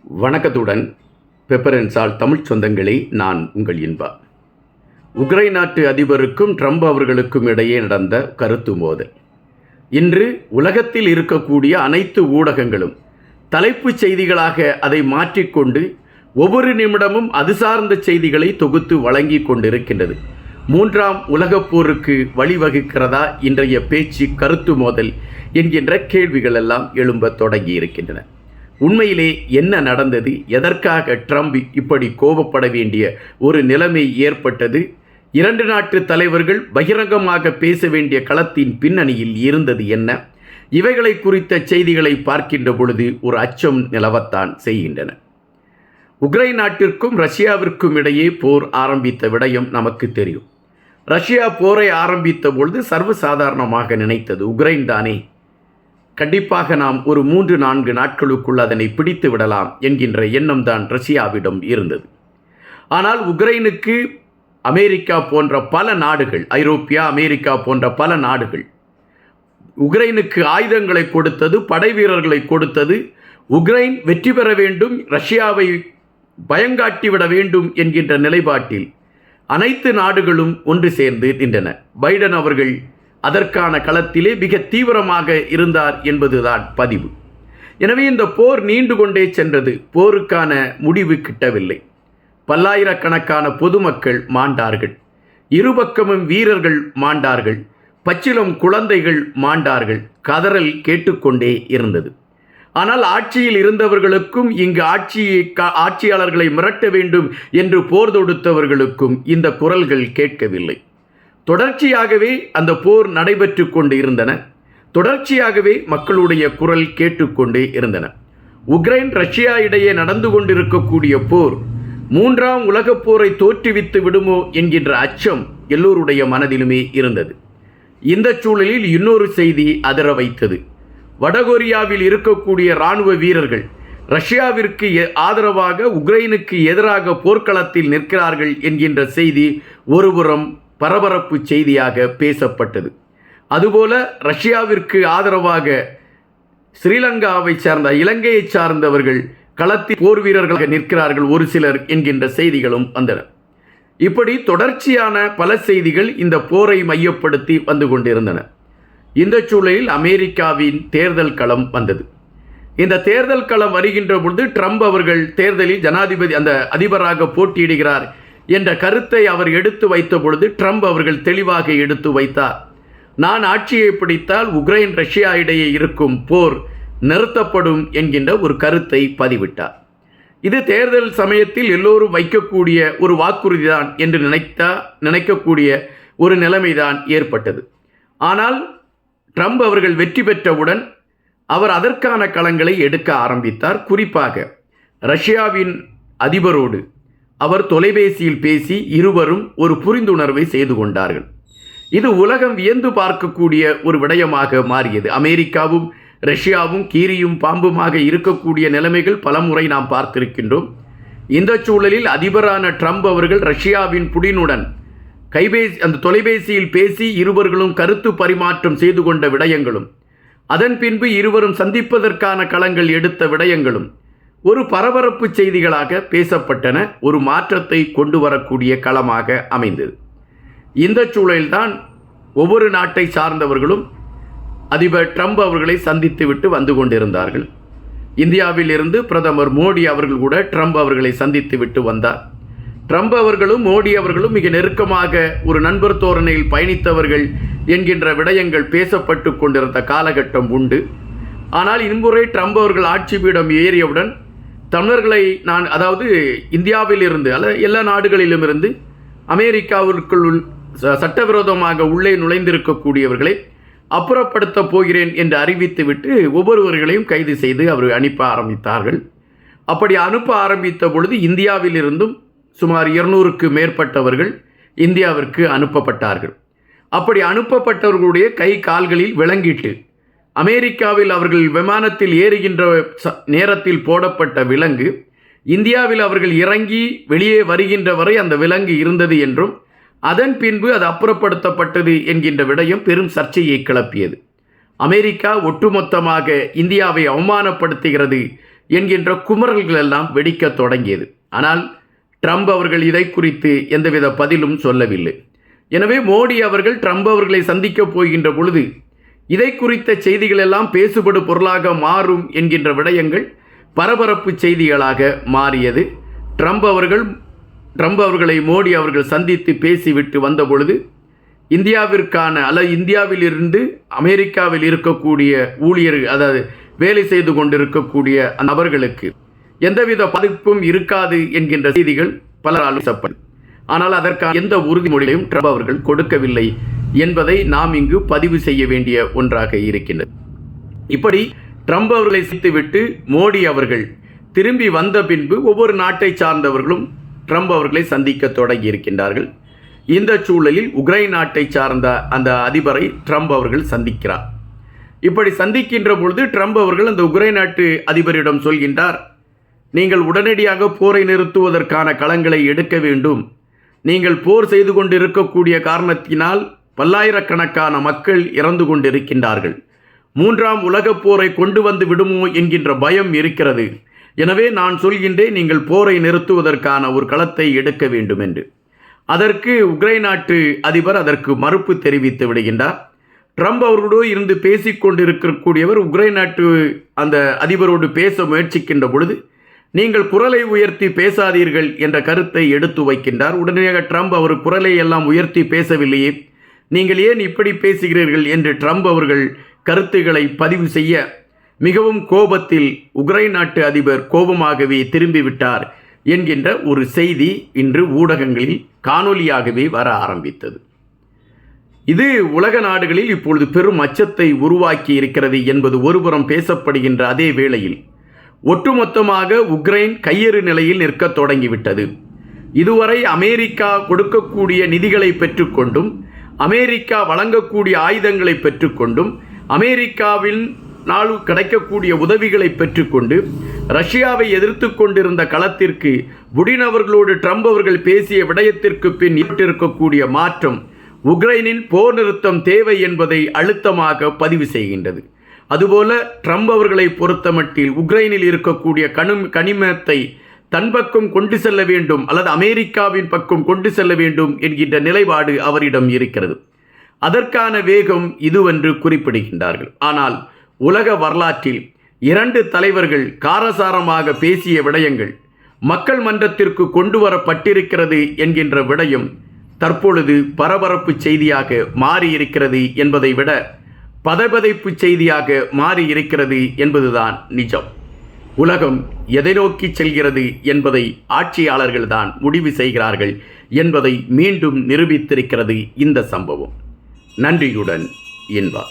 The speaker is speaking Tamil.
வணக்கத்துடன் பெப்பர் அண்ட் சால்ட் தமிழ் சொந்தங்களே, நான் உங்கள் இன்பா. உக்ரைன் நாட்டு அதிபருக்கும் ட்ரம்ப் அவர்களுக்கும் இடையே நடந்த கருத்து மோதல் இன்று உலகத்தில் இருக்கக்கூடிய அனைத்து ஊடகங்களும் தலைப்புச் செய்திகளாக அதை மாற்றிக்கொண்டு ஒவ்வொரு நிமிடமும் அது சார்ந்த செய்திகளை தொகுத்து வழங்கி கொண்டிருக்கின்றது. மூன்றாம் உலகப் போருக்கு வழிவகுக்கிறதா இன்றைய பேச்சு கருத்து மோதல் என்கின்ற கேள்விகள் எல்லாம் எழும்ப தொடங்கி இருக்கின்றன. உண்மையிலே என்ன நடந்தது? எதற்காக ட்ரம்ப் இப்படி கோபப்பட வேண்டிய ஒரு நிலைமை ஏற்பட்டது? இரண்டு நாட்டு தலைவர்கள் பகிரங்கமாக பேச வேண்டிய களத்தின் பின்னணியில் இருந்தது என்ன? இவைகளை குறித்த செய்திகளை பார்க்கின்ற பொழுது ஒரு அச்சம் நிலவத்தான் செய்கின்றன. உக்ரைன் நாட்டிற்கும் ரஷ்யாவிற்கும் இடையே போர் ஆரம்பித்த விடயம் நமக்கு தெரியும். ரஷ்யா போரை ஆரம்பித்த பொழுது சர்வசாதாரணமாக நினைத்தது உக்ரைன் தானே, கண்டிப்பாக நாம் ஒரு 3-4 நாட்களுக்குள் அதனை பிடித்து விடலாம் என்கின்ற எண்ணம் தான் ரஷ்யாவிடம் இருந்தது. ஆனால் உக்ரைனுக்கு அமெரிக்கா போன்ற பல நாடுகள், ஐரோப்பியா, அமெரிக்கா போன்ற பல நாடுகள் உக்ரைனுக்கு ஆயுதங்களை கொடுத்தது, படை வீரர்களை கொடுத்தது. உக்ரைன் வெற்றி பெற வேண்டும், ரஷ்யாவை பயங்காட்டிவிட வேண்டும் என்கின்ற நிலைப்பாட்டில் அனைத்து நாடுகளும் ஒன்று சேர்ந்து நின்றன. பைடன் அவர்கள் அதற்கான களத்திலே மிக தீவிரமாக இருந்தார் என்பதுதான் பதிவு. எனவே இந்த போர் நீண்டு கொண்டே சென்றது. போருக்கான முடிவு கிட்டவில்லை. பல்லாயிரக்கணக்கான பொதுமக்கள் மாண்டார்கள். இருபக்கமும் வீரர்கள் மாண்டார்கள். பச்சிளம் குழந்தைகள் மாண்டார்கள். கதறல் கேட்டுக்கொண்டே இருந்தது. ஆனால் ஆட்சியில் இருந்தவர்களுக்கும் இங்கு ஆட்சியாளர்களை மிரட்ட வேண்டும் என்று போர் தொடுத்தவர்களுக்கும் இந்த குரல்கள் கேட்கவில்லை. தொடர்ச்சியாகவே அந்த போர் நடைபெற்று கொண்டு இருந்தன. தொடர்ச்சியாகவே மக்களுடைய குரல் கேட்டுக்கொண்டே இருந்தன. உக்ரைன் ரஷ்யா இடையே நடந்து கொண்டிருக்கக்கூடிய போர் மூன்றாம் உலகப் போரை தோற்றுவித்து விடுமோ என்கின்ற அச்சம் எல்லோருடைய மனதிலுமே இருந்தது. இந்த சூழலில் இன்னொரு செய்தி அதிர வைத்தது. வடகொரியாவில் இருக்கக்கூடிய இராணுவ வீரர்கள் ரஷ்யாவிற்கு ஆதரவாக உக்ரைனுக்கு எதிராக போர்க்களத்தில் நிற்கிறார்கள் என்கின்ற செய்தி ஒருபுறம் பரபரப்பு செய்தியாக பேசப்பட்டது. அதுபோல ரஷ்யாவிற்கு ஆதரவாக ஸ்ரீலங்காவை சார்ந்த, இலங்கையை சார்ந்தவர்கள் களத்தில் போர் வீரர்களாக நிற்கிறார்கள் ஒரு சிலர் என்கின்ற செய்திகளும் வந்தன. இப்படி தொடர்ச்சியான பல செய்திகள் இந்த போரை மையப்படுத்தி வந்து கொண்டிருந்தன. இந்த சூழலில் அமெரிக்காவின் தேர்தல் களம் வந்தது. இந்த தேர்தல் களம் வருகின்ற பொழுது ட்ரம்ப் அவர்கள் தேர்தலில் அந்த அதிபராக போட்டியிடுகிறார் என்ற கருத்தை அவர் எடுத்து வைத்த பொழுது ட்ரம்ப் அவர்கள் தெளிவாக எடுத்து வைத்தார். நான் ஆட்சியை பிடித்தால் உக்ரைன் ரஷ்யா இடையே இருக்கும் போர் நிறுத்தப்படும் என்கின்ற ஒரு கருத்தை பதிவிட்டார். இது தேர்தல் சமயத்தில் எல்லோரும் வைக்கக்கூடிய ஒரு வாக்குறுதி தான் என்று நினைக்கக்கூடிய ஒரு நிலைமைதான் ஏற்பட்டது. ஆனால் ட்ரம்ப் அவர்கள் வெற்றி பெற்றவுடன் அவர் அதற்கான களங்களை எடுக்க ஆரம்பித்தார். குறிப்பாக ரஷ்யாவின் அதிபரோடு அவர் தொலைபேசியில் பேசி இருவரும் ஒரு புரிந்துணர்வை செய்து கொண்டார்கள். இது உலகம் வியந்து பார்க்கக்கூடிய ஒரு விடயமாக மாறியது. அமெரிக்காவும் ரஷ்யாவும் கீரியும் பாம்புமாக இருக்கக்கூடிய நிலைமைகள் பலமுறை நாம் பார்த்திருக்கின்றோம். இந்த சூழலில் அதிபரான ட்ரம்ப் அவர்கள் ரஷ்யாவின் புடினுடன் அந்த தொலைபேசியில் பேசி இருவர்களும் கருத்து பரிமாற்றம் செய்து கொண்ட விடயங்களும், அதன் பின்பு இருவரும் சந்திப்பதற்கான களங்கள் எடுத்த விடயங்களும் ஒரு பரபரப்பு செய்திகளாக பேசப்பட்டன. ஒரு மாற்றத்தை கொண்டு வரக்கூடிய களமாக அமைந்தது. இந்த சூழலில்தான் ஒவ்வொரு நாட்டை சார்ந்தவர்களும் அதிபர் ட்ரம்ப் அவர்களை சந்தித்து விட்டு வந்து கொண்டிருந்தார்கள். இந்தியாவில் இருந்து பிரதமர் மோடி அவர்கள் கூட ட்ரம்ப் அவர்களை சந்தித்து விட்டு வந்தார். ட்ரம்ப் அவர்களும் மோடி அவர்களும் மிக நெருக்கமாக ஒரு நண்பர் தோரணையில் பயணித்தவர்கள் என்கின்ற விடயங்கள் பேசப்பட்டு கொண்டிருந்த காலகட்டம் உண்டு. ஆனால் இன்முறை ட்ரம்ப் அவர்கள் ஆட்சி பீடம் ஏறியவுடன் தமிழர்களை இந்தியாவில் இருந்து எல்லா நாடுகளிலும் இருந்து அமெரிக்காவிற்குள் சட்டவிரோதமாக உள்ளே நுழைந்திருக்கக்கூடியவர்களை அப்புறப்படுத்த போகிறேன் என்று அறிவித்துவிட்டு ஒவ்வொருவர்களையும் கைது செய்து அவர் அனுப்ப ஆரம்பித்தார்கள். அப்படி அனுப்ப ஆரம்பித்த பொழுது இந்தியாவில் இருந்தும் சுமார் 200க்கு மேற்பட்டவர்கள் இந்தியாவிற்கு அனுப்பப்பட்டார்கள். அப்படி அனுப்பப்பட்டவர்களுடைய கை கால்களில் விலங்கிட்டு அமெரிக்காவில் அவர்கள் விமானத்தில் ஏறுகின்ற நேரத்தில் போடப்பட்ட விலங்கு இந்தியாவில் அவர்கள் இறங்கி வெளியே வருகின்ற வரை அந்த விலங்கு இருந்தது என்றும் அதன் பின்பு அது அப்புறப்படுத்தப்பட்டது என்கின்ற விடயம் பெரும் சர்ச்சையை கிளப்பியது. அமெரிக்கா ஒட்டுமொத்தமாக இந்தியாவை அவமானப்படுத்துகிறது என்கின்ற குமரல்கள் எல்லாம் வெடிக்கத் தொடங்கியது. ஆனால் ட்ரம்ப் அவர்கள் இதை குறித்து எந்தவித பதிலும் சொல்லவில்லை. எனவே மோடி அவர்கள் ட்ரம்ப் அவர்களை சந்திக்கப் போகின்ற பொழுது இதை குறித்த செய்திகள் எல்லாம் பேசுபடு பொருளாக மாறும் என்கின்ற விடயங்கள் பரபரப்பு செய்திகளாக மாறியது. ட்ரம்ப் அவர்களை மோடி அவர்கள் சந்தித்து பேசிவிட்டு வந்த பொழுது இந்தியாவிலிருந்து அமெரிக்காவில் இருக்கக்கூடிய ஊழியர்கள், அதாவது வேலை செய்து கொண்டிருக்கக்கூடிய நபர்களுக்கு எந்தவித பாதிப்பும் இருக்காது என்கின்ற செய்திகள் பலரால் பேசப்படும். ஆனால் அதற்கான எந்த உறுதிமொழியையும் ட்ரம்ப் அவர்கள் கொடுக்கவில்லை என்பதை நாம் இங்கு பதிவு செய்ய வேண்டிய ஒன்றாக இருக்கின்றது. இப்படி ட்ரம்ப் அவர்களை சந்தித்துவிட்டு மோடி அவர்கள் திரும்பி வந்த பின்பு ஒவ்வொரு நாட்டை சார்ந்தவர்களும் ட்ரம்ப் அவர்களை சந்திக்க தொடங்கி இருக்கின்றார்கள். இந்த சூழலில் உக்ரைன் நாட்டை சார்ந்த அந்த அதிபரை ட்ரம்ப் அவர்கள் சந்திக்கிறார். இப்படி சந்திக்கின்ற பொழுது ட்ரம்ப் அவர்கள் அந்த உக்ரைன் நாட்டு அதிபரிடம் சொல்கின்றார், நீங்கள் உடனடியாக போரை நிறுத்துவதற்கான களங்களை எடுக்க வேண்டும். நீங்கள் போர் செய்து கொண்டிருக்கக்கூடிய காரணத்தினால் பல்லாயிரக்கணக்கான மக்கள் இறந்து கொண்டிருக்கின்றார்கள். 3ஆம் உலகப் போரை கொண்டு வந்து விடுமோ என்கின்ற பயம் இருக்கிறது. எனவே நான் சொல்கின்றேன், நீங்கள் போரை நிறுத்துவதற்கான ஒரு களத்தை எடுக்க வேண்டும் என்று. அதற்கு உக்ரைன் நாட்டு அதிபர் அதற்கு மறுப்பு தெரிவித்து விடுகின்றார். ட்ரம்ப் அவர்களோடு இருந்து பேசிக்கொண்டிருக்கக்கூடியவர் உக்ரைன் நாட்டு அந்த அதிபரோடு பேச முயற்சிக்கின்ற பொழுது நீங்கள் குரலை உயர்த்தி பேசாதீர்கள் என்ற கருத்தை எடுத்து வைக்கின்றார். உடனடியாக ட்ரம்ப் அவர் குரலை எல்லாம் உயர்த்தி பேசவில்லையே, நீங்கள் ஏன் இப்படி பேசுகிறீர்கள் என்று ட்ரம்ப் அவர்கள் கருத்துக்களை பதிவு செய்ய மிகவும் கோபத்தில் உக்ரைன் நாட்டு அதிபர் கோபமாகவே திரும்பிவிட்டார் என்கின்ற ஒரு செய்தி இன்று ஊடகங்களில் காணொலியாகவே வர ஆரம்பித்தது. இது உலக நாடுகளில் இப்பொழுது பெரும் அச்சத்தை உருவாக்கி இருக்கிறது என்பது ஒருபுறம் பேசப்படுகின்ற அதே வேளையில் ஒட்டுமொத்தமாக உக்ரைன் கையெறு நிலையில் நிற்க தொடங்கிவிட்டது. இதுவரை அமெரிக்கா கொடுக்கக்கூடிய நிதிகளை பெற்றுக்கொண்டும் அமெரிக்கா வழங்கக்கூடிய ஆயுதங்களை பெற்றுக்கொண்டும் அமெரிக்காவின் நாள் கிடைக்கக்கூடிய உதவிகளை பெற்றுக்கொண்டு ரஷ்யாவை எதிர்த்து கொண்டிருந்த களத்திற்கு புடின் அவர்களோடு ட்ரம்ப் அவர்கள் பேசிய விடயத்திற்கு பின் ஏற்றிருக்கக்கூடிய மாற்றம் உக்ரைனின் போர் நிறுத்தம் தேவை என்பதை அழுத்தமாக பதிவு செய்கின்றது. அதுபோல ட்ரம்ப் அவர்களை பொறுத்தமட்டில் உக்ரைனில் இருக்கக்கூடிய கனிமத்தை தன் பக்கம் கொண்டு செல்ல வேண்டும் அல்லது அமெரிக்காவின் பக்கம் கொண்டு செல்ல வேண்டும் என்கின்ற நிலைப்பாடு அவரிடம் இருக்கிறது. அதற்கான வேகம் இதுவென்று குறிப்பிடுகின்றார்கள். ஆனால் உலக வரலாற்றில் 2 தலைவர்கள் காரசாரமாக பேசிய விடயங்கள் மக்கள் மன்றத்திற்கு கொண்டு வரப்பட்டிருக்கிறது என்கின்ற விடயம் தற்பொழுது பரபரப்பு செய்தியாக மாறியிருக்கிறது என்பதை விட பதைபதைப்பு செய்தியாக மாறியிருக்கிறது என்பதுதான் நிஜம். உலகம் எதை நோக்கி செல்கிறது என்பதை ஆட்சியாளர்கள்தான் முடிவு செய்கிறார்கள் என்பதை மீண்டும் நிரூபித்திருக்கிறது இந்த சம்பவம். நன்றியுடன் இன்பா.